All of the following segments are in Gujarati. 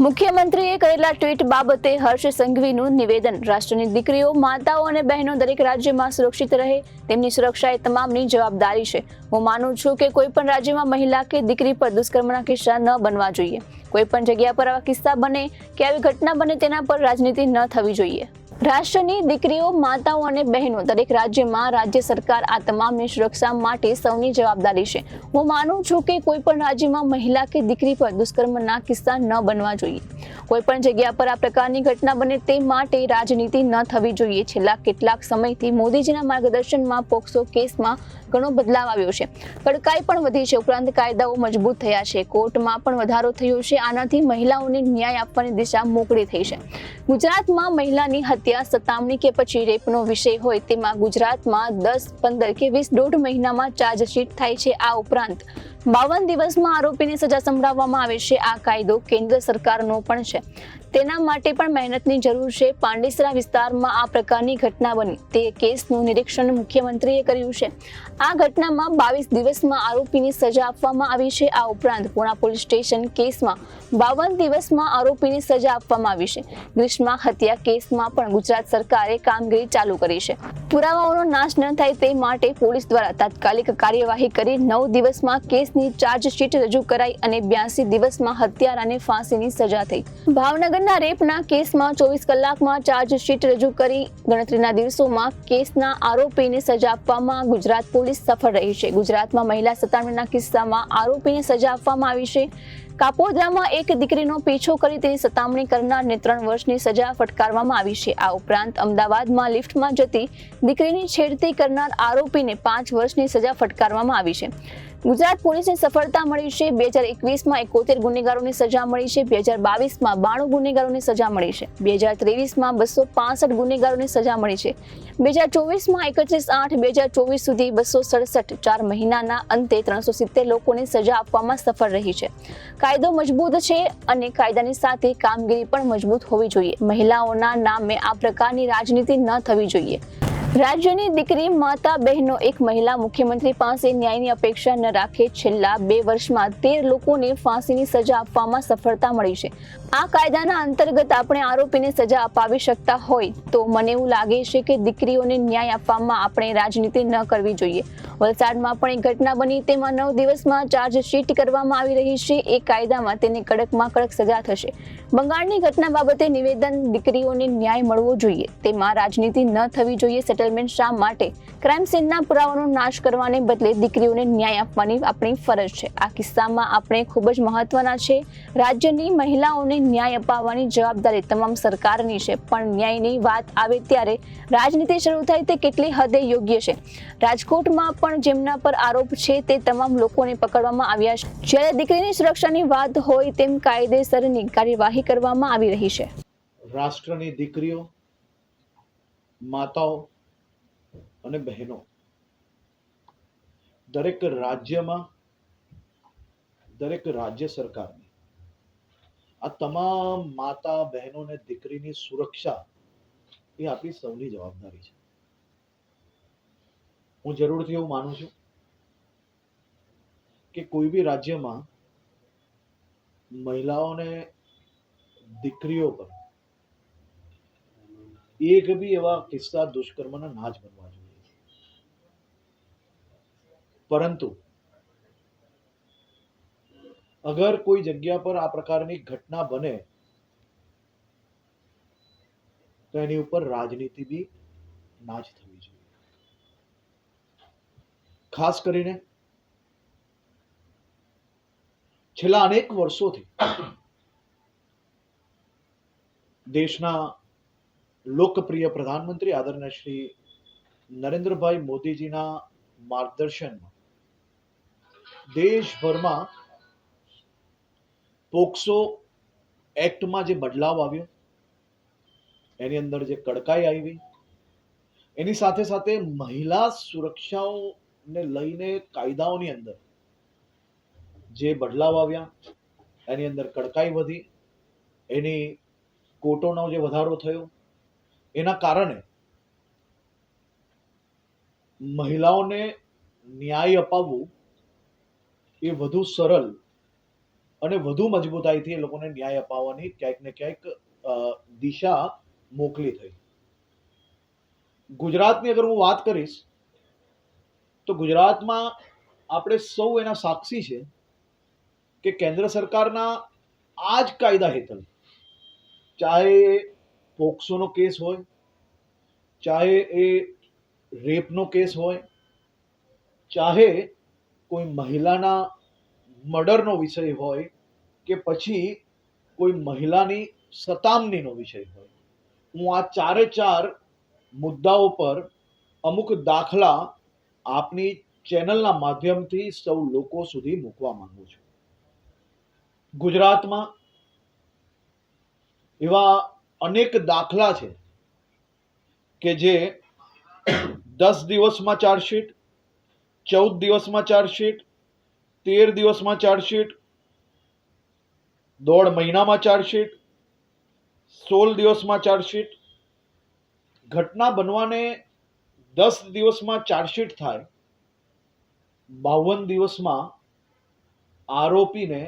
મુખ્યમંત્રીએ કરેલા ટ્વીટ બાબતે હર્ષ સંઘવીનું નિવેદન। રાષ્ટ્રની દીકરીઓ, માતાઓ અને બહેનો દરેક રાજ્યમાં સુરક્ષિત રહે તેમની સુરક્ષા એ તમામની જવાબદારી છે। હું માનું છું કે કોઈ પણ રાજ્યમાં મહિલા કે દીકરી પર દુષ્કર્મના કિસ્સા ન બનવા જોઈએ। કોઈ પણ જગ્યા પર આવા કિસ્સા બને કે આવી ઘટના બને તેના પર રાજનીતિ ન થવી જોઈએ। રાષ્ટ્રની દીકરીઓ, માતાઓ અને બહેનો દરેક રાજ્યમાં રાજ્ય સરકાર આ તમામની સુરક્ષા માટે સૌની જવાબદારી છે। હું માનું છું કે કોઈ પણ રાજ્યમાં મહિલા કે દીકરી પર દુષ્કર્મના કિસ્સા ન બનવા જોઈએ। કોઈ પણ જગ્યા પર આ પ્રકારની ઘટના બને તે માટે રાજનીતિ ન થવી જોઈએ। છેલ્લા કેટલાક સમયથી મોદીજીના માર્ગદર્શનમાં પોક્સો કેસમાં ઘણો બદલાવ આવ્યો છે। કડકાઈ પણ વધી છે, ઉપરાંત કાયદાઓ મજબૂત થયા છે, કોર્ટમાં પણ વધારો થયો છે। આનાથી મહિલાઓને ન્યાય આપવાની દિશા મોકળી થઈ છે। ગુજરાતમાં મહિલાની હત્યા, સતામણી કે પછી રેપનો વિષય હોય તેમાં ગુજરાતમાં 10, 15 કે 20 દોઢ મહિનામાં ચાર્જશીટ થાય છે। આ ઉપરાંત 52 દિવસમાં આરોપીને સજા સંભળાવવામાં આવે છે। આ કાયદો કેન્દ્ર સરકારનો પણ છે, તેના માટે પણ મહેનતની જરૂર છે। પાંડેસરા વિસ્તારમાં આ પ્રકારની ઘટના બની તે કેસનું નિરીક્ષણ મુખ્યમંત્રીએ કર્યું છે। આ ઘટનામાં 22 દિવસમાં આરોપીની સજા આપવામાં આવી છે। આ ઉપરાંત પુણા પોલીસ સ્ટેશન કેસમાં 52 દિવસમાં આરોપીની સજા આપવામાં આવી છે। ગ્રીષ્મા હત્યા કેસમાં પણ ગુજરાત સરકારે કામગીરી ચાલુ કરી છે। પુરાવાઓનો નાશ ન થાય તે માટે પોલીસ દ્વારા તાત્કાલિક કાર્યવાહી કરી 9 દિવસમાં કેસની ચાર્જશીટ રજૂ કરાઈ અને 82 દિવસમાં હત્યારાને ફાંસીની સજા થઈ। ભાવનગરના રેપના કેસમાં 24 કલાકમાં ચાર્જશીટ રજૂ કરી ગણતરીના દિવસોમાં કેસના આરોપીને સજા આપવામાં ગુજરાત પોલીસ સફળ રહી છે। ગુજરાતમાં મહિલા સતામણીના કિસ્સામાં આરોપીને સજા આપવામાં આવી છે। કાપોદ્રામાં એક દીકરીનો પીછો કરી તેની સતામણી કરનારને 3 વર્ષની સજા ફટકારવામાં આવી છે। આ ઉપરાંત અમદાવાદમાં લિફ્ટમાં જતી દીકરીની છેડતી કરનાર આરોપીને 5 વર્ષની સજા ફટકારવામાં આવી છે। ગુજરાત પોલીસને સફળતા મળી છે। 2021માં 71 ગુનેગારોની સજા મળી છે। 2022માં 92 ગુનેગારોની સજા મળી છે। 2023માં 265 ગુનેગારોની સજા મળી છે। 2024માં 31/8, 2024 સુધી 267, 4 મહિનાના અંતે 370 લોકોને સજા આપવામાં સફળ રહી છે। કાયદો મજબૂત છે અને કાયદાની સાથે કામગીરી પણ મજબૂત હોવી જોઈએ। મહિલાઓના નામે આ પ્રકારની રાજનીતિ ન થવી જોઈએ। રાજ્યની દીકરી, માતા, બહેનો એક મહિલા મુખ્યમંત્રી પાસે ન્યાયની અપેક્ષા ન રાખે। છેલ્લા 2 વર્ષમાં 13 લોકોને ફાંસીની સજા આપવામાં સફળતા મળી છે। આ કાયદાના અંતર્ગત આપણે આરોપીને સજા અપાવી શકતા હોય તો મને એવું લાગે છે કે દીકરીઓને ન્યાય આપવામાં આપણે રાજનીતિ ન કરવી જોઈએ। વલસાડમાં પણ એક ઘટના બની તેમાં 9 દિવસમાં ચાર્જશીટ કરવામાં આવી રહી છે। એ કાયદામાં તેને કડકમાં કડક સજા થશે। બંગાળની ઘટના બાબતે નિવેદન, દીકરીઓને ન્યાય મળવો જોઈએ, તેમાં રાજનીતિ ન થવી જોઈએ। સેટલમેન્ટ શા માટે? ક્રાઇમ સીનના પુરાવાનો નાશ કરવાને બદલે દીકરીઓને ન્યાય આપવાની આપણી ફરજ છે। આ કિસ્સામાં આપણે ખૂબ જ મહત્વના છે। રાજ્યની મહિલાઓને ન્યાય અપાવવાની જવાબદારી તમામ સરકારની છે, પણ ન્યાયની વાત આવે ત્યારે રાજનીતિ શરૂ થાય તે કેટલી હદે યોગ્ય છે? રાજકોટમાં પણ જેમના પર આરોપ છે તે તમામ લોકોને પકડવામાં આવ્યા છે, જ્યારે દીકરીની સુરક્ષાની વાત હોય તેમ કાયદેસરની કાર્યવાહી કરવામાં આવી રહી છે। રાષ્ટ્રની દીકરીઓ, માતાઓ અને બહેનો દરેક રાજ્યમાં, દરેક રાજ્ય સરકારની આ તમામ માતા, બહેનો અને દીકરીની સુરક્ષા એ આપણી સૌની જવાબદારી છે। હું જરૂરથી એવું માનું છું કે કોઈ બી રાજ્યમાં મહિલાઓને, દીકરીઓ પર એક બી એવા કિસ્સા દુષ્કર્મના ના જ બનવા જોઈએ। પરંતુ અગર કોઈ જગ્યા પર આ પ્રકારની ઘટના બને તો એની ઉપર રાજનીતિ બી ના જ થવી જોઈએ। ખાસ કરીને છેલ્લા અનેક વર્ષોથી દેશના લોકપ્રિય પ્રધાનમંત્રી આદરણીય શ્રી નરેન્દ્રભાઈ મોદીજીના માર્ગદર્શનમાં દેશભરમાં પોક્સો એક્ટમાં જે બદલાવ આવ્યો, એની અંદર જે કડકાઈ આવી, એની સાથે સાથે મહિલા સુરક્ષાઓને લઈને કાયદાઓની અંદર જે બદલાવ આવ્યા, એની અંદર કડકાઈ વધી, એની કોર્ટોનો જે વધારો થયો, એના કારણે મહિલાઓને ન્યાય અપાવવું એ વધુ સરળ અને વધુ મજબૂતાઈથી એ લોકોને ન્યાય અપાવવાની ક્યાંક ને ક્યાંક દિશા મોકલી થઈ. ગુજરાતની અગર હું વાત કરીશ તો ગુજરાતમાં આપણે સૌ એના સાક્ષી છે કે કેન્દ્ર સરકારના આ જ કાયદા હેઠળ, ચાહે પોક્સોનો કેસ હોય, ચાહે એ રેપનો કેસ હોય, ચાહે કોઈ મહિલાના મર્ડરનો વિષય હોય કે પછી કોઈ મહિલાની સતામણીનો વિષય હોય, હું આ ચારે ચાર મુદ્દાઓ પર અમુક દાખલા આપની ચેનલના માધ્યમથી સૌ લોકો સુધી મૂકવા માંગુ છું. ગુજરાતમાં એવા અનેક દાખલા છે કે જે 10 દિવસમાં ચાર્જશીટ, 14 દિવસમાં ચાર્જશીટ, 13 દિવસમાં ચાર્જશીટ, 1.5 મહિનામાં ચાર્જશીટ, 16 દિવસમાં ચાર્જશીટ. ઘટના બનવાને 10 દિવસમાં ચાર્જશીટ થાય, 52 દિવસમાં આરોપીને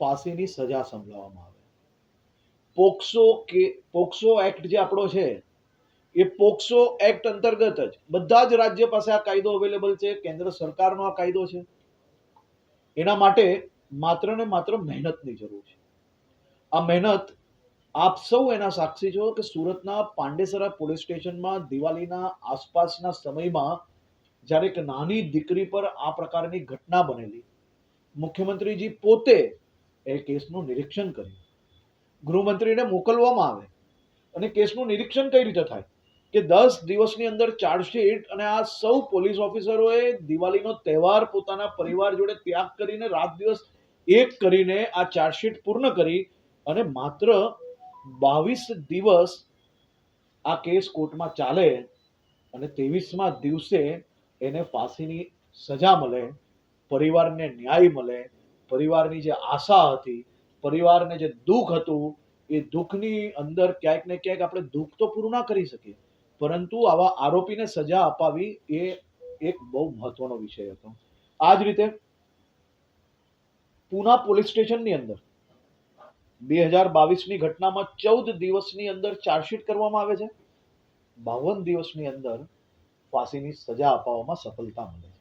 ફાંસીની સજા સંભળાવવામાં આવે. પોક્સો એક્ટ જે આપણો છે એ પોક્સો એક્ટ અંતર્ગત જ બધા જ રાજ્ય પાસે આ કાયદો અવેલેબલ છે. કેન્દ્ર સરકારનો આ કાયદો છે. એના માટે માત્ર ને માત્ર મહેનતની જરૂર છે. આ મહેનત આપ સૌ એના સાક્ષી છો કે સુરતના પાંડેસરા પોલીસ સ્ટેશનમાં દિવાળીના આસપાસના સમયમાં જ્યારે એક નાની દીકરી પર આ પ્રકારની ઘટના બનેલી, મુખ્યમંત્રીજી પોતે એ કેસનું નિરીક્ષણ કર્યું, ગૃહમંત્રીને મોકલવામાં આવે અને કેસનું નિરીક્ષણ કઈ રીતે થાય કે 10 દિવસની અંદર ચાર્જશીટ, અને આ સૌ પોલીસ ઓફિસરોએ દિવાળીનો તહેવાર પોતાના પરિવાર જોડે ત્યાગ કરીને રાત દિવસ એક કરીને આ ચાર્જશીટ પૂર્ણ કરી અને માત્ર 22 દિવસ આ કેસ કોર્ટમાં ચાલે અને 23મા દિવસે એને ફાંસીની સજા મળે, પરિવારને ન્યાય મળે, પરિવારની જે આશા હતી, પરિવારને જે દુઃખ હતું, એ દુઃખની અંદર ક્યાંક ને ક્યાંક આપણે દુઃખ તો પૂરું ના કરી શકીએ, પરંતુ આવા આરોપીને સજા અપાવી એ એક બહુ મહત્વનો વિષય હતો. આ જ રીતે પૂના પોલીસ સ્ટેશનની અંદર 2022ની ઘટનામાં 14 દિવસની અંદર ચાર્જશીટ કરવામાં આવે છે, 52 દિવસની અંદર ફાંસીની સજા અપાવવામાં સફળતા મળે છે.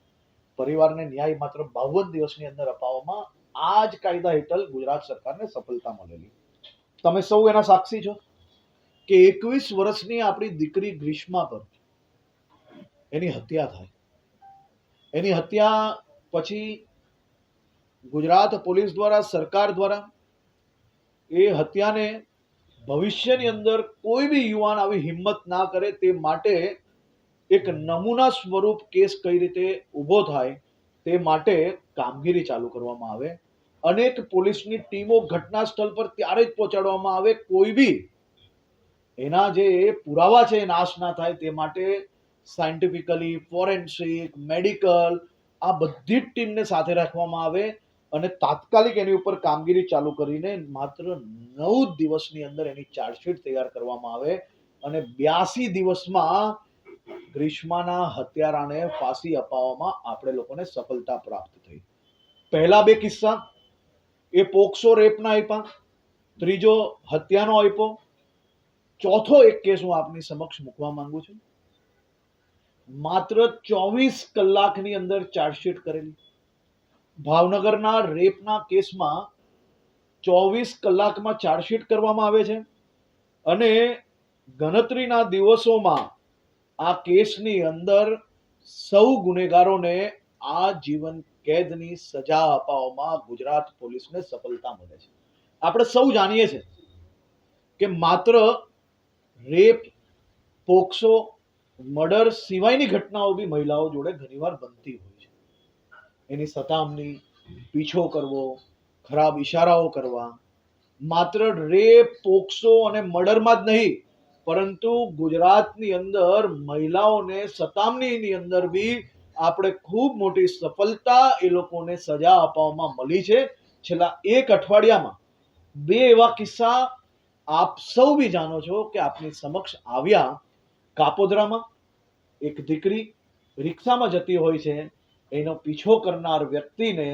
પરિવારને ન્યાય માત્ર 52 દિવસની અંદર અપાવવામાં આ જ કાયદા હેઠળ ગુજરાત સરકારને સફળતા મળેલી. તમે સૌ એના સાક્ષી છો કે 21 વર્ષની આપણી દીકરી ગ્રીષ્મા પર એની હત્યા થાય. એની હત્યા પછી ગુજરાત પોલીસ દ્વારા, સરકાર દ્વારા એ હત્યાને ભવિષ્યની અંદર કોઈ બી યુવાન આવી હિંમત ના કરે તે માટે એક નમૂના સ્વરૂપ કેસ કઈ રીતે ઊભો થાય તે માટે કામગીરી ચાલુ કરવામાં આવે. અનેક પોલીસની ટીમો ઘટના સ્થળ પર ત્યારે જ પહોંચાડવામાં આવે, કોઈ બી એના જે પુરાવા છે એ નાશ ના થાય તે માટે સાયન્ટિફિકલી, ફોરેન્સિક, મેડિકલ આ બધી જ ટીમને સાથે રાખવામાં આવે અને તાત્કાલિક એની ઉપર કામગીરી ચાલુ કરીને માત્ર 9 દિવસની અંદર એની ચાર્જશીટ તૈયાર કરવામાં આવે અને 82 દિવસમાં ગ્રીષ્માના હત્યારાને ફાંસી અપાવવામાં આપણે લોકોને સફળતા પ્રાપ્ત થઈ. પહેલા 2 કિસ્સા એ પોક્સો રેપના આપ્યા, ત્રીજો હત્યાનો આપ્યો, ચોથો એક કેસ હું આપની સમક્ષ મૂકવા માંગુ છું. માત્ર 24 કલાકની અંદર ચાર્જશીટ કરેલી. ભાવનગરના રેપના કેસમાં 24 કલાકમાં ચાર્જશીટ કરવામાં આવે છે અને ગણતરીના દિવસોમાં આ કેસની અંદર સૌ ગુનેગારોને આજીવન કેદની સજા અપાવવામાં ગુજરાત પોલીસને સફળતા મળે છે. આપણે સૌ જાણીએ છીએ કે માત્ર રેપ, પોક્સો, મર્ડર સિવાયની ઘટનાઓ બી મહિલાઓ જોડે ઘણીવાર બનતી હોય છે. એની સતામણી, પીછો કરવો, ખરાબ ઈશારાઓ કરવા, માત્ર રેપ, પોક્સો અને મર્ડરમાં જ નહીં પરંતુ ગુજરાતની અંદર મહિલાઓને સતામણીની અંદર બી આપણે ખૂબ મોટી સફળતા એ લોકોને સજા અપાવવામાં મળી છે. છેલ્લા 1 અઠવાડિયામાં 2 એવા કિસ્સા આપ સૌ બી જાણો છો કે આપની સમક્ષ આવ્યા. કાપોદ્રામાં એક દીકરી રિક્ષામાં જતી હોય છે, એનો પીછો કરનાર વ્યક્તિને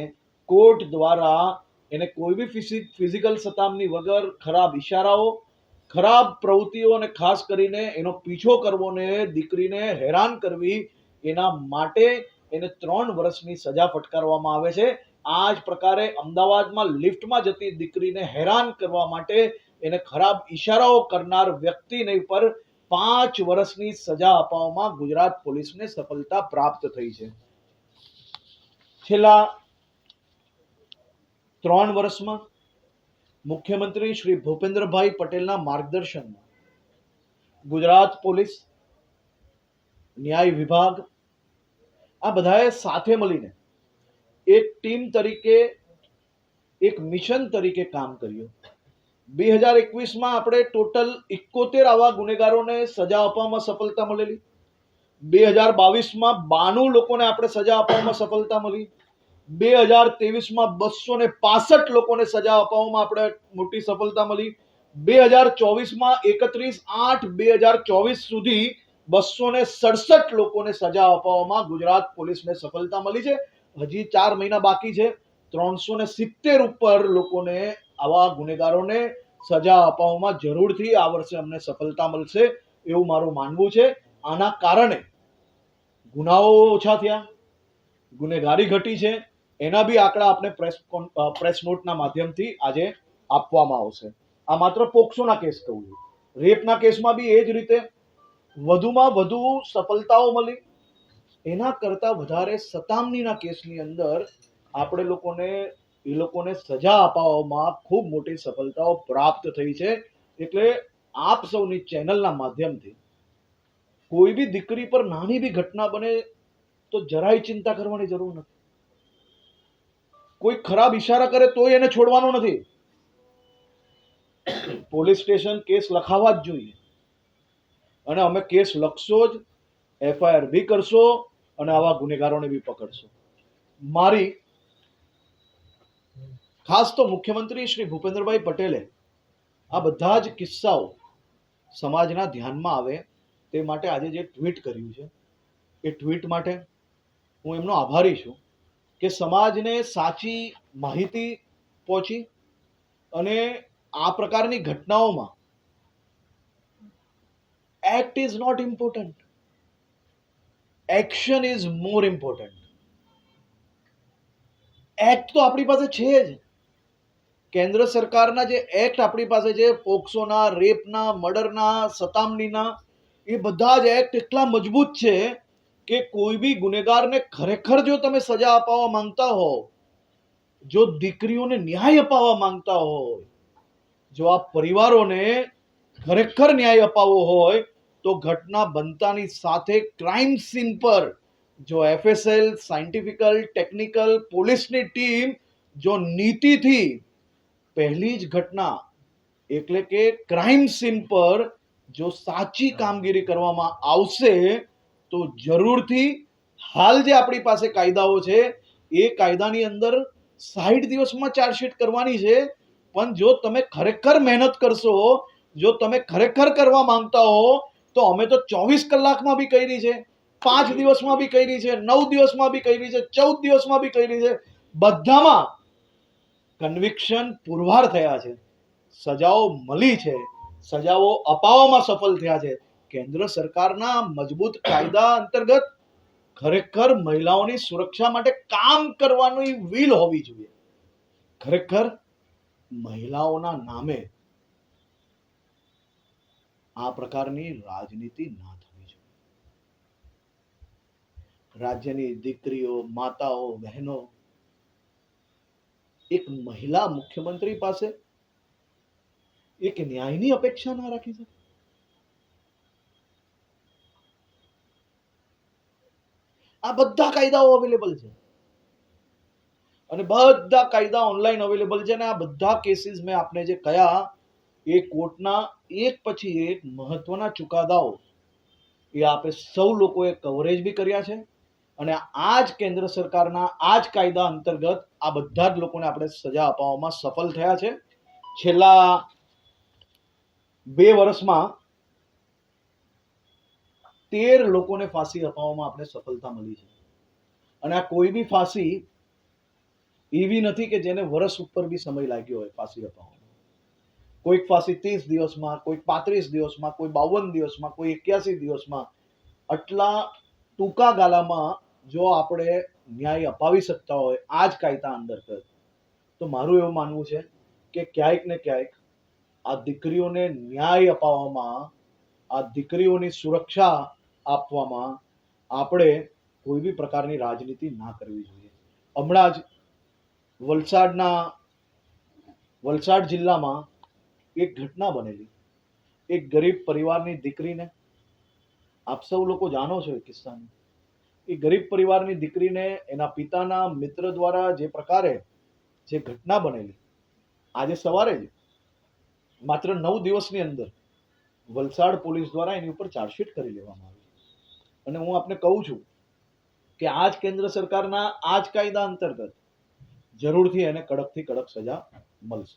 કોર્ટ દ્વારા એને કોઈ બી ફિઝિકલ સતામણી વગર ખરાબ ઈશારાઓ, ખરાબ પ્રવૃત્તિઓ અને ખાસ કરીને એનો પીછો કરવો ને દીકરીને હેરાન કરવી, એના માટે એને 3 વર્ષની સજા ફટકારવામાં આવે છે. આ જ પ્રકારે અમદાવાદમાં લિફ્ટમાં જતી દીકરીને હેરાન કરવા માટે એને ખરાબ ઈશારાઓ કરનાર વ્યક્તિને પર 5 વર્ષની સજા અપાવવામાં ગુજરાત પોલીસને સફળતા પ્રાપ્ત થઈ છે. છેલ્લા 3 વર્ષમાં મુખ્યમંત્રી શ્રી ભૂપેન્દ્રભાઈ પટેલના માર્ગદર્શનમાં ગુજરાત પોલીસ, ન્યાય વિભાગ આ બધાએ સાથે મળીને એક ટીમ તરીકે, એક મિશન તરીકે કામ કર્યું. 2021માં આપણે ટોટલ 71 આવા ગુનેગારોને સજા આપવામાં સફળતા મળેલી. 2022માં 92 લોકોને આપણે સજા આપવામાં સફળતા મળી. 2023માં 265 લોકોને સજા આપવામાં આપણે મોટી સફળતા મળી. 2024માં 31/8/2024 સુધી 267 લોકોને સજા અપાવવામાં ગુજરાત પોલીસને સફળતા મળી છે. હજી 4 મહિના બાકી છે. 370 ઉપર લોકોને, આવા ગુનેગારોને સજા અપાવવામાં જરૂરથી આ વર્ષે અમને સફળતા મળશે એવું મારું માનવું છે. આના કારણે ગુનાઓ ઓછા થયા, ગુનેગારી ઘટી છે. એના બી આંકડા આપણે પ્રેસ નોટના માધ્યમથી આજે આપવામાં આવશે. આ માત્ર પોક્સોના કેસ કહું છું. રેપના કેસમાં બી એ જ રીતે વધુમાં વધુ સફળતાઓ મળી. એના કરતા વધારે સતામણીના કેસની અંદર આપણે લોકોને સજા અપાવવામાં ખૂબ મોટી સફળતાઓ પ્રાપ્ત થઈ છે. એટલે આપ સૌની ચેનલના માધ્યમથી કોઈ બી દીકરી પર નાની બી ઘટના બને તો જરાય ચિંતા કરવાની જરૂર નથી. કોઈ ખરાબ ઈશારા કરે તોય એને છોડવાનો નથી. પોલીસ સ્ટેશન કેસ લખાવવા જ જોઈએ. અને અમે કેસ લખશો જ, એફઆઈઆર બી કરશો અને આવા ગુનેગારોને બી પકડશો. મારી ખાસ તો મુખ્યમંત્રી શ્રી ભૂપેન્દ્રભાઈ પટેલે આ બધા જ કિસ્સાઓ સમાજના ધ્યાનમાં આવે તે માટે આજે જે ટ્વીટ કર્યું છે, એ ટ્વીટ માટે હું એમનો આભારી છું કે સમાજને સાચી માહિતી પહોંચી અને આ પ્રકારની ઘટનાઓમાં act is not important, action is more important. Act તો આપણી પાસે છે જ. કેન્દ્ર સરકારના જે એક્ટ આપણી પાસે છે, પોક્સોના, રેપના, મર્ડરના, સતામણીના, એ બધા જ એક્ટ એટલા મજબૂત છે કે કોઈ બી ગુનેગારને ખરેખર જો તમે સજા અપાવવા માંગતા હો, જો દીકરીઓને ન્યાય અપાવવા માંગતા હોય, જો આ પરિવારોને ખરેખર ન્યાય અપાવવો હોય તો ઘટના બનતાની સાથે ક્રાઇમ સીન પર જો એફએસએલ, સાયન્ટિફિકલ, ટેકનિકલ, પોલીસની ટીમ જો નીતિથી પહેલી જ ઘટના એટલે કે ક્રાઇમ સીન પર જો સાચી કામગીરી કરવામાં આવશે તો જરૂરથી હાલ જે આપણી પાસે કાયદાઓ છે એ કાયદાની અંદર 60 દિવસમાં ચાર્જશીટ કરવાની છે. પણ જો તમે ખરેખર મહેનત કરશો, જો તમે ખરેખર કરવા માંગતા હો તો અમે તો 24 કલાકમાં બી કરી છે, 5 દિવસમાં બી કરી છે, 9 દિવસમાં બી કરી છે, 14 દિવસમાં બી કરી છે. બધામાં કન્વિક્શન પુરવાર થયા છે, સજાઓ મળી છે, સજાઓ અપાવવામાં સફળ થયા છે. કેન્દ્ર સરકારના મજબૂત કાયદા અંતર્ગત ખરેખર મહિલાઓની સુરક્ષા માટે કામ કરવાની વિલ હોવી જોઈએ. ખરેખર મહિલાઓના નામે આ પ્રકારની રાજનીતિ ના થવી જોઈએ. રાજ્યની દીકરીઓ, માતાઓ, બહેનો એક મહિલા મુખ્યમંત્રી પાસે એક ન્યાયની અપેક્ષા ના રાખી શકે. આ બધા કાયદાઓ અવેલેબલ છે અને બધા કાયદા ઓનલાઈન અવેલેબલ છે. અને આ બધા કેસીસ મેં આપને જે કયા એ કોર્ટના એક પછી એક મહત્વના ચુકાદાઓ એ આપણે સૌ લોકોએ કવરેજ બી કર્યા છે. અને આ જ કેન્દ્ર સરકારના આ જ કાયદા અંતર્ગત આ બધા જ લોકોને આપણે સજા અપાવવામાં સફળ થયા છે. છેલ્લા 2 વર્ષમાં 13 લોકોને ફાંસી અપાવવામાં આપણે સફળતા મળી છે. અને આ કોઈ બી ફાંસી એવી નથી કે જેને વર્ષ ઉપર બી સમય લાગ્યો હોય ફાંસી અપાવવામાં. કોઈક ફાંસી 30 દિવસમાં, કોઈક 35 દિવસમાં, કોઈ 52 દિવસમાં, કોઈ 81 દિવસમાં. આટલા ટૂંકા ગાળામાં જો આપણે ન્યાય અપાવી શકતા હોય આ જ કાયદા અંતર્ગત, તો મારું એવું માનવું છે કે ક્યાંક ને ક્યાંક આ દીકરીઓને ન્યાય અપાવવામાં, આ દીકરીઓની સુરક્ષા આપવામાં આપણે કોઈ બી પ્રકારની રાજનીતિ ના કરવી જોઈએ. હમણાં જ વલસાડ જિલ્લામાં એક ઘટના બનેલી. એક ગરીબ પરિવારની દીકરીને, આપ સૌ લોકો જાણો છો એ કિસ્સાને, એ ગરીબ પરિવારની દીકરીને એના પિતાના મિત્ર દ્વારા જે પ્રકારે જે ઘટના બનેલી, આજે સવારે જ માત્ર 9 દિવસની અંદર વલસાડ પોલીસ દ્વારા એની ઉપર ચાર્જશીટ કરી લેવામાં આવી. અને હું આપને કહું છું કે આ જ કેન્દ્ર સરકારના આ જ કાયદા અંતર્ગત જરૂરથી એને કડકથી કડક સજા મળશે.